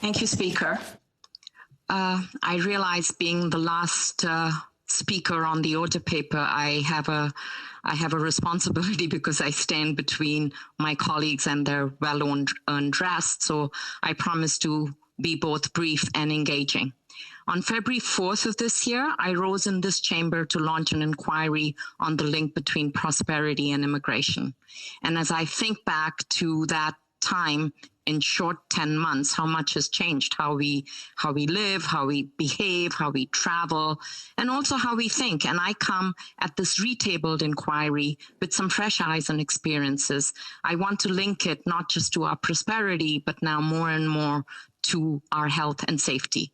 Thank you, Speaker. I realize being the last speaker on the order paper, I have a responsibility because I stand between my colleagues and their well-earned rest. So I promise to be both brief and engaging. On February 4th of this year, I rose in this chamber to launch an inquiry on the link between prosperity and immigration. And as I think back to that time, in short 10 months, how much has changed, how we live, how we behave, how we travel, and also how we think. And I come at this retabled inquiry with some fresh eyes and experiences. I want to link it not just to our prosperity, but now more and more to our health and safety.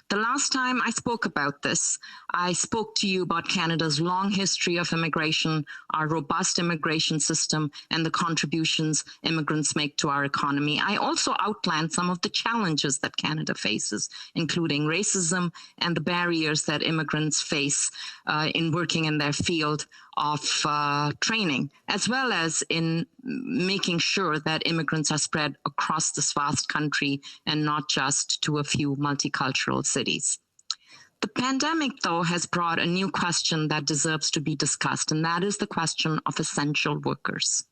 The last time I spoke about this, I spoke to you about Canada's long history of immigration, our robust immigration system, and the contributions immigrants make to our economy. I also outlined some of the challenges that Canada faces, including racism and the barriers that immigrants face in working in their field of training, as well as in making sure that immigrants are spread across this vast country and not just to a few multicultural cities. The pandemic, though, has brought a new question that deserves to be discussed, and that is the question of essential workers.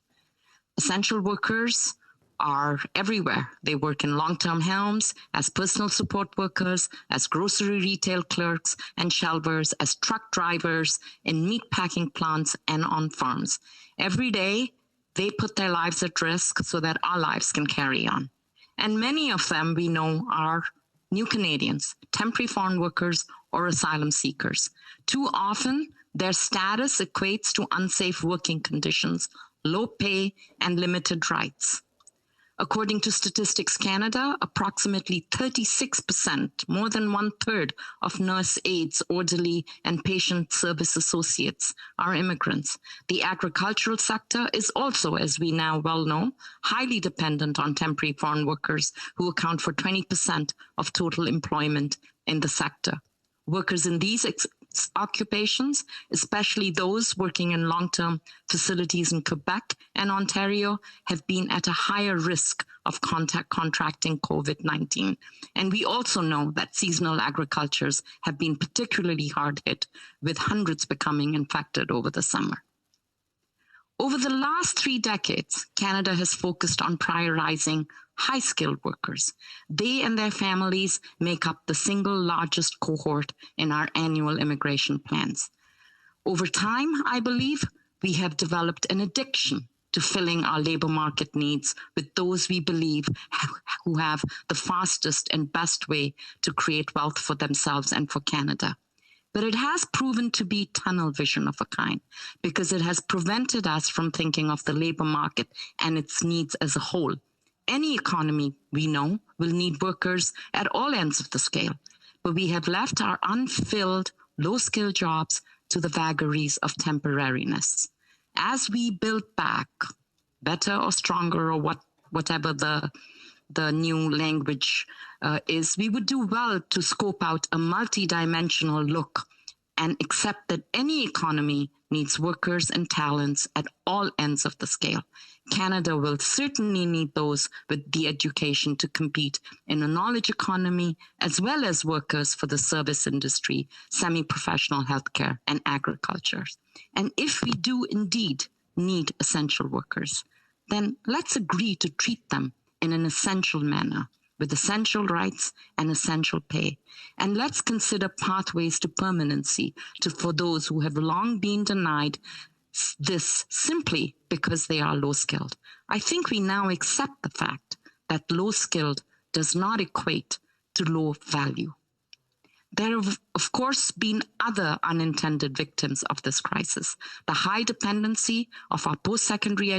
Essential workers are everywhere. They work in long-term homes, as personal support workers, as grocery retail clerks and shelvers, as truck drivers, in meat packing plants and on farms. Every day, they put their lives at risk so that our lives can carry on. And many of them we know are new Canadians, temporary foreign workers, or asylum seekers. Too often, their status equates to unsafe working conditions, low pay, and limited rights. According to Statistics Canada, approximately 36%, more than one-third of nurse aides, orderly, and patient service associates are immigrants. The agricultural sector is also, as we now well know, highly dependent on temporary foreign workers who account for 20% of total employment in the sector. Workers in these occupations, especially those working in long-term facilities in Quebec and Ontario, have been at a higher risk of contracting COVID-19. And we also know that seasonal agricultures have been particularly hard hit, with hundreds becoming infected over the summer. Over the last 3 decades, Canada has focused on prioritizing high-skilled workers. They and their families make up the single largest cohort in our annual immigration plans. Over time, I believe, we have developed an addiction to filling our labor market needs with those we believe who have the fastest and best way to create wealth for themselves and for Canada. But it has proven to be tunnel vision of a kind, because it has prevented us from thinking of the labor market and its needs as a whole. Any economy, we know, will need workers at all ends of the scale, but we have left our unfilled, low-skill jobs to the vagaries of temporariness. As we build back, better or stronger or whatever the new language is, we would do well to scope out a multidimensional look and accept that any economy needs workers and talents at all ends of the scale. Canada will certainly need those with the education to compete in a knowledge economy, as well as workers for the service industry, semi-professional healthcare, and agriculture. And if we do indeed need essential workers, then let's agree to treat them in an essential manner, with essential rights and essential pay. And let's consider pathways to permanency for those who have long been denied this simply because they are low-skilled. I think we now accept the fact that low-skilled does not equate to low value. There have, of course, been other unintended victims of this crisis. The high dependency of our post-secondary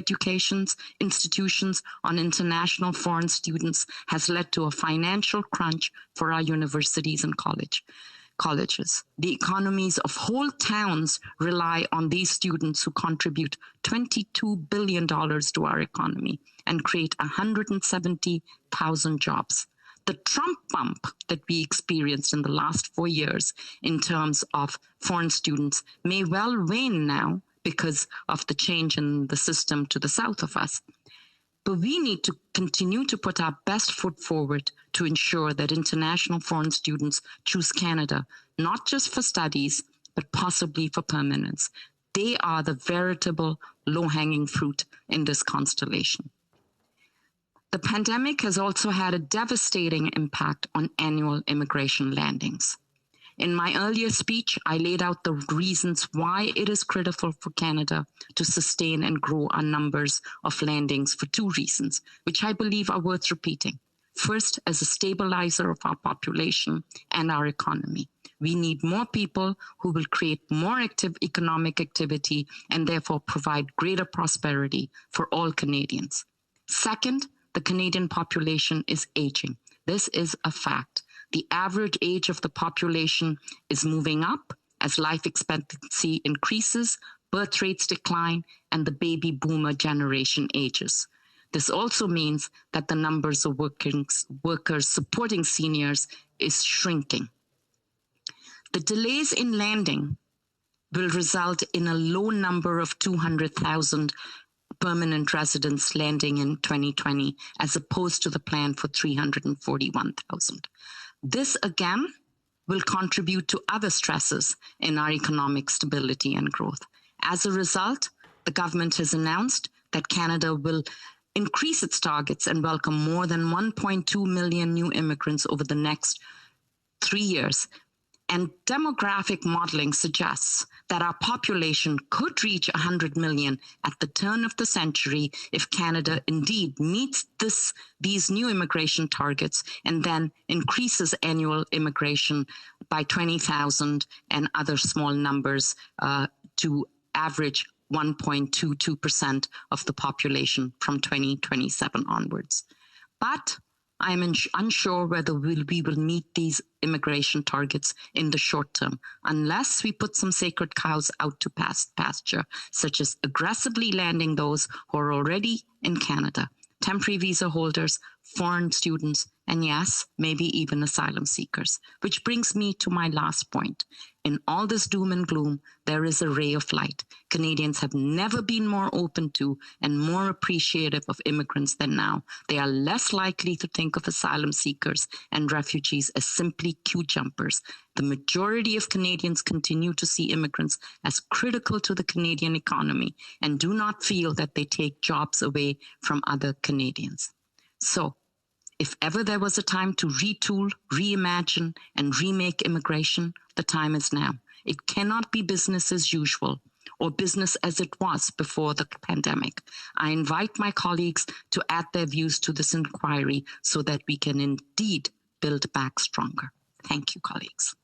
institutions on international foreign students has led to a financial crunch for our universities and colleges. The economies of whole towns rely on these students who contribute $22 billion to our economy and create 170,000 jobs. The Trump bump that we experienced in the last 4 years in terms of foreign students may well wane now because of the change in the system to the south of us. But we need to continue to put our best foot forward to ensure that international foreign students choose Canada, not just for studies, but possibly for permanence. They are the veritable low-hanging fruit in this constellation. The pandemic has also had a devastating impact on annual immigration landings. In my earlier speech, I laid out the reasons why it is critical for Canada to sustain and grow our numbers of landings for two reasons, which I believe are worth repeating. First, as a stabilizer of our population and our economy. We need more people who will create more active economic activity and therefore provide greater prosperity for all Canadians. Second, the Canadian population is aging. This is a fact. The average age of the population is moving up as life expectancy increases, birth rates decline, and the baby boomer generation ages. This also means that the numbers of workers supporting seniors is shrinking. The delays in landing will result in a low number of 200,000 permanent residents landing in 2020, as opposed to the plan for 341,000. This, again, will contribute to other stresses in our economic stability and growth. As a result, the government has announced that Canada will increase its targets and welcome more than 1.2 million new immigrants over the next 3 years. And demographic modeling suggests that our population could reach 100 million at the turn of the century if Canada indeed meets these new immigration targets and then increases annual immigration by 20,000 and other small numbers to average 1.22% of the population from 2027 onwards. But I'm unsure whether we will meet these immigration targets in the short term, unless we put some sacred cows out to pasture, such as aggressively landing those who are already in Canada, temporary visa holders, foreign students, and yes, maybe even asylum seekers. Which brings me to my last point. In all this doom and gloom, there is a ray of light. Canadians have never been more open to and more appreciative of immigrants than now. They are less likely to think of asylum seekers and refugees as simply queue jumpers. The majority of Canadians continue to see immigrants as critical to the Canadian economy and do not feel that they take jobs away from other Canadians. So, if ever there was a time to retool, reimagine, and remake immigration, the time is now. It cannot be business as usual or business as it was before the pandemic. I invite my colleagues to add their views to this inquiry so that we can indeed build back stronger. Thank you, colleagues.